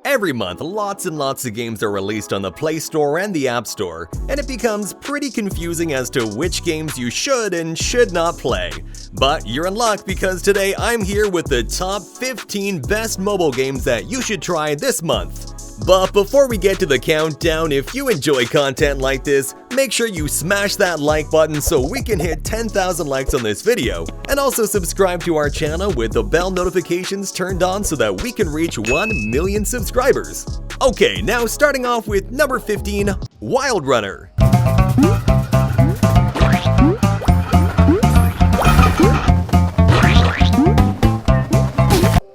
Every month, lots and lots of games are released on the Play Store and the App Store, and it becomes pretty confusing as to which games you should and should not play. But you're in luck because today I'm here with the top 15 best mobile games that you should try this month. But before we get to the countdown, if you enjoy content like this, make sure you smash that like button so we can hit 10,000 likes on this video, and also subscribe to our channel with the bell notifications turned on so that we can reach 1 million subscribers. Okay, now starting off with number 15, Wild Runner.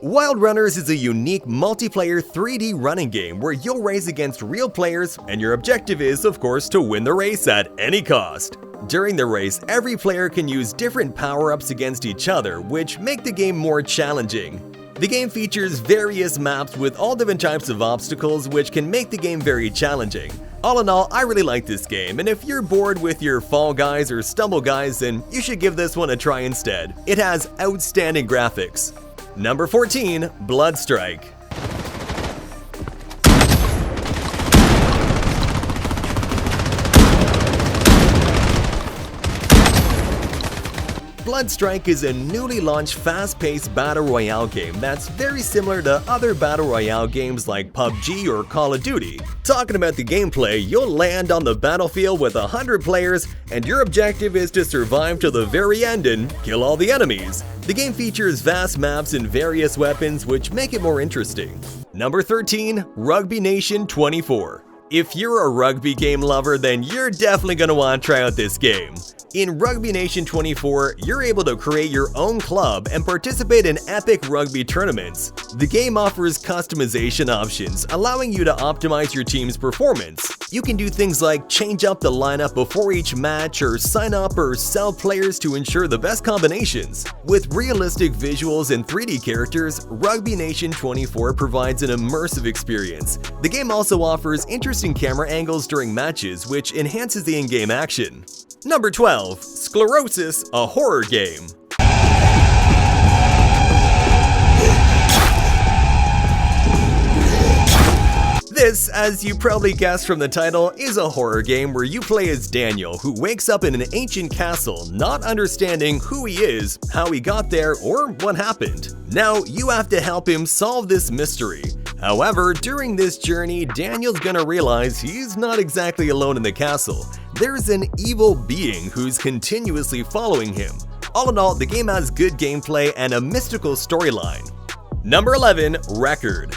Wild Runners is a unique multiplayer 3D running game where you'll race against real players, and your objective is, of course, to win the race at any cost. During the race, every player can use different power-ups against each other, which make the game more challenging. The game features various maps with all different types of obstacles, which can make the game very challenging. All in all, I really like this game, and if you're bored with your Fall Guys or Stumble Guys, then you should give this one a try instead. It has outstanding graphics. Number 14, Bloodstrike. Bloodstrike is a newly launched fast-paced battle royale game that's very similar to other battle royale games like PUBG or Call of Duty. Talking about the gameplay, you'll land on the battlefield with 100 players, and your objective is to survive to the very end and kill all the enemies. The game features vast maps and various weapons, which make it more interesting. Number 13, Rugby Nation 24. If you're a rugby game lover, then you're definitely going to want to try out this game. In Rugby Nation 24, you're able to create your own club and participate in epic rugby tournaments. The game offers customization options, allowing you to optimize your team's performance. You can do things like change up the lineup before each match or sign up or sell players to ensure the best combinations. With realistic visuals and 3D characters, Rugby Nation 24 provides an immersive experience. The game also offers interesting camera angles during matches, which enhances the in-game action. Number 12, Sclerosis, a horror game. This, as you probably guessed from the title, is a horror game where you play as Daniel, who wakes up in an ancient castle, not understanding who he is, how he got there, or what happened. Now, you have to help him solve this mystery. However, during this journey, Daniel's gonna realize he's not exactly alone in the castle. There's an evil being who's continuously following him. All in all, the game has good gameplay and a mystical storyline. Number 11, Record.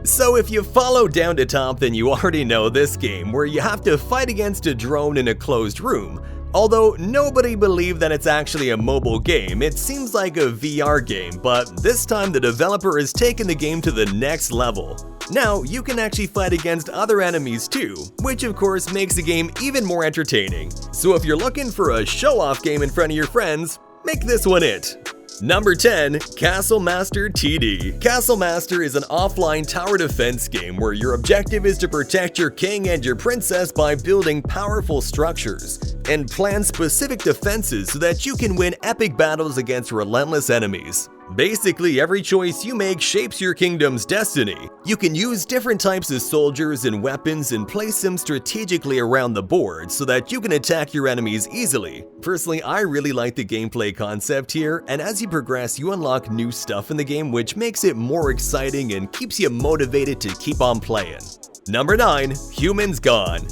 So if you follow Downtotop, then you already know this game, where you have to fight against a drone in a closed room. Although nobody believed that it's actually a mobile game, it seems like a VR game, but this time the developer has taken the game to the next level. Now, you can actually fight against other enemies too, which of course makes the game even more entertaining. So if you're looking for a show-off game in front of your friends, make this one it. Number 10, Castle Master TD. Castle Master is an offline tower defense game where your objective is to protect your king and your princess by building powerful structures and plan specific defenses so that you can win epic battles against relentless enemies. Basically, every choice you make shapes your kingdom's destiny. You can use different types of soldiers and weapons and place them strategically around the board so that you can attack your enemies easily. Personally, I really like the gameplay concept here, and as you progress, you unlock new stuff in the game, which makes it more exciting and keeps you motivated to keep on playing. Number 9, Humans Gone.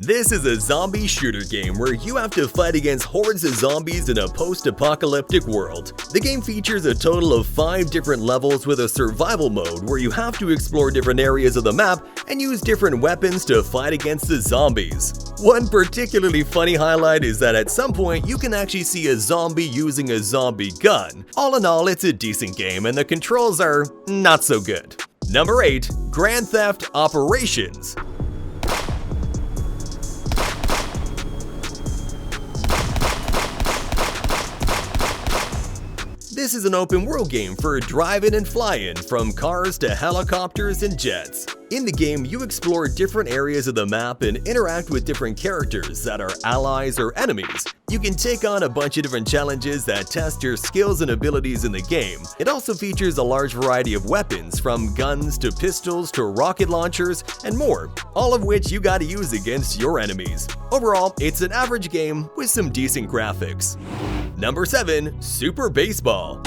This is a zombie shooter game where you have to fight against hordes of zombies in a post-apocalyptic world. The game features a total of 5 different levels with a survival mode where you have to explore different areas of the map and use different weapons to fight against the zombies. One particularly funny highlight is that at some point you can actually see a zombie using a zombie gun. All in all, it's a decent game and the controls are not so good. Number 8, Grand Theft Operations. This This is an open world game for driving and flying, from cars to helicopters and jets. In the game, you explore different areas of the map and interact with different characters that are allies or enemies. You can take on a bunch of different challenges that test your skills and abilities in the game. It also features a large variety of weapons, from guns to pistols to rocket launchers and more, all of which you gotta use against your enemies. Overall, it's an average game with some decent graphics. Number 7. Super Baseball.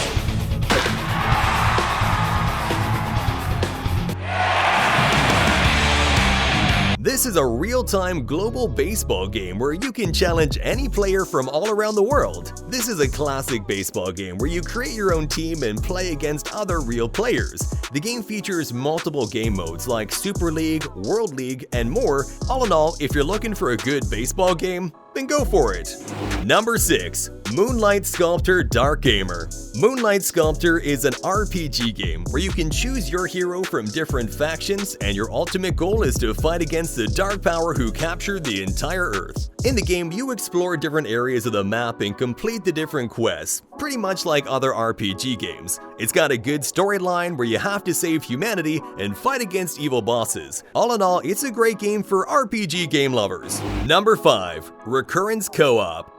This is a real-time global baseball game where you can challenge any player from all around the world. This is a classic baseball game where you create your own team and play against other real players. The game features multiple game modes like Super League, World League, and more. All in all, if you're looking for a good baseball game, then go for it. Number 6. Moonlight Sculptor Dark Gamer. Moonlight Sculptor is an RPG game where you can choose your hero from different factions, and your ultimate goal is to fight against the dark power who captured the entire Earth. In the game, you explore different areas of the map and complete the different quests, pretty much like other RPG games. It's got a good storyline where you have to save humanity and fight against evil bosses. All in all, it's a great game for RPG game lovers. Number 5. Recurrence Co-op.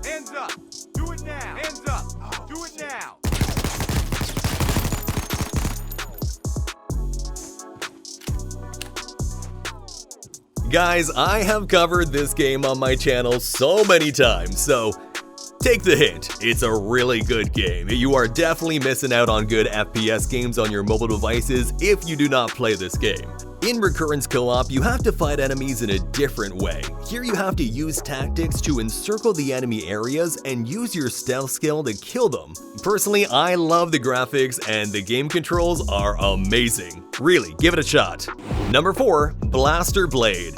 Hands up! Do it now! Hands up! Do it now! Guys, I have covered this game on my channel so many times, so take the hint. It's a really good game. You are definitely missing out on good FPS games on your mobile devices if you do not play this game. In Recurrence Co-op, you have to fight enemies in a different way. Here you have to use tactics to encircle the enemy areas and use your stealth skill to kill them. Personally, I love the graphics and the game controls are amazing. Really, give it a shot. Number 4. Blaster Blade.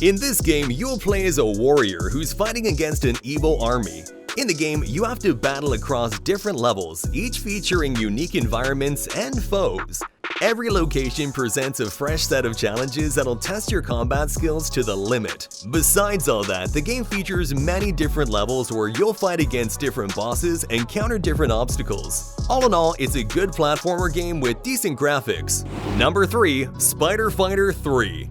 In this game, you'll play as a warrior who's fighting against an evil army. In the game, you have to battle across different levels, each featuring unique environments and foes. Every location presents a fresh set of challenges that'll test your combat skills to the limit. Besides all that, the game features many different levels where you'll fight against different bosses and counter different obstacles. All in all, it's a good platformer game with decent graphics. Number 3. Spider Fighter 3.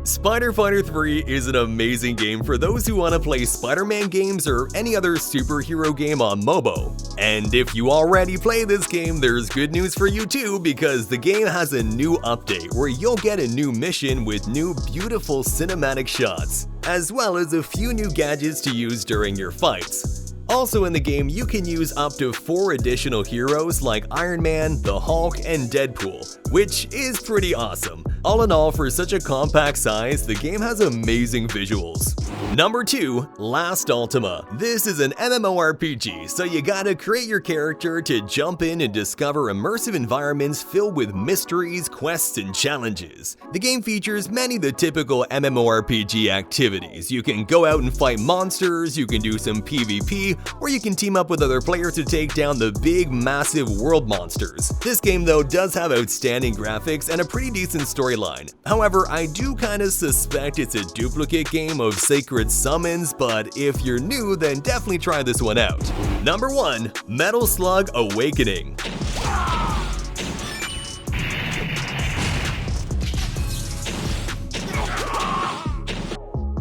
Spider Fighter 3 is an amazing game for those who want to play Spider-Man games or any other superhero game on Mobo. And if you already play this game, there's good news for you too, because the game has a new update where you'll get a new mission with new beautiful cinematic shots, as well as a few new gadgets to use during your fights. Also in the game, you can use up to 4 additional heroes like Iron Man, the Hulk, and Deadpool, which is pretty awesome. All in all, for such a compact size, the game has amazing visuals. Number 2. Last Ultima. This is an MMORPG, so you gotta create your character to jump in and discover immersive environments filled with mysteries, quests, and challenges. The game features many of the typical MMORPG activities. You can go out and fight monsters, you can do some PvP, or you can team up with other players to take down the big, massive world monsters. This game, though, does have outstanding graphics and a pretty decent storyline. However, I do kinda suspect it's a duplicate game of Sacred Summons, but if you're new, then definitely try this one out. Number 1. Metal Slug Awakening.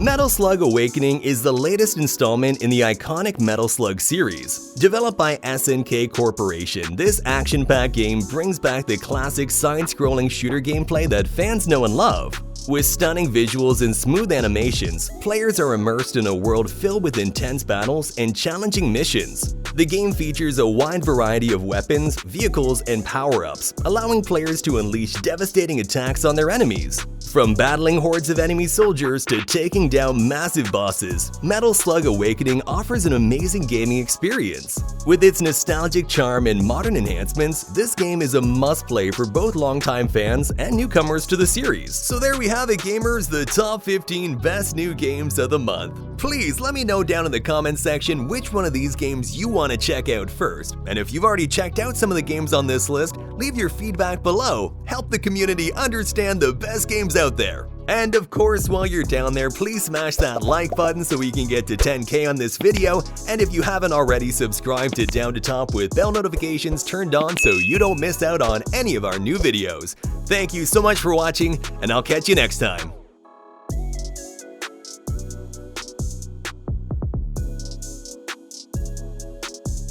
Metal Slug Awakening is the latest installment in the iconic Metal Slug series. Developed by SNK Corporation, this action-packed game brings back the classic side-scrolling shooter gameplay that fans know and love. With stunning visuals and smooth animations, players are immersed in a world filled with intense battles and challenging missions. The game features a wide variety of weapons, vehicles, and power-ups, allowing players to unleash devastating attacks on their enemies. From battling hordes of enemy soldiers to taking down massive bosses, Metal Slug Awakening offers an amazing gaming experience. With its nostalgic charm and modern enhancements, this game is a must-play for both longtime fans and newcomers to the series. So there we have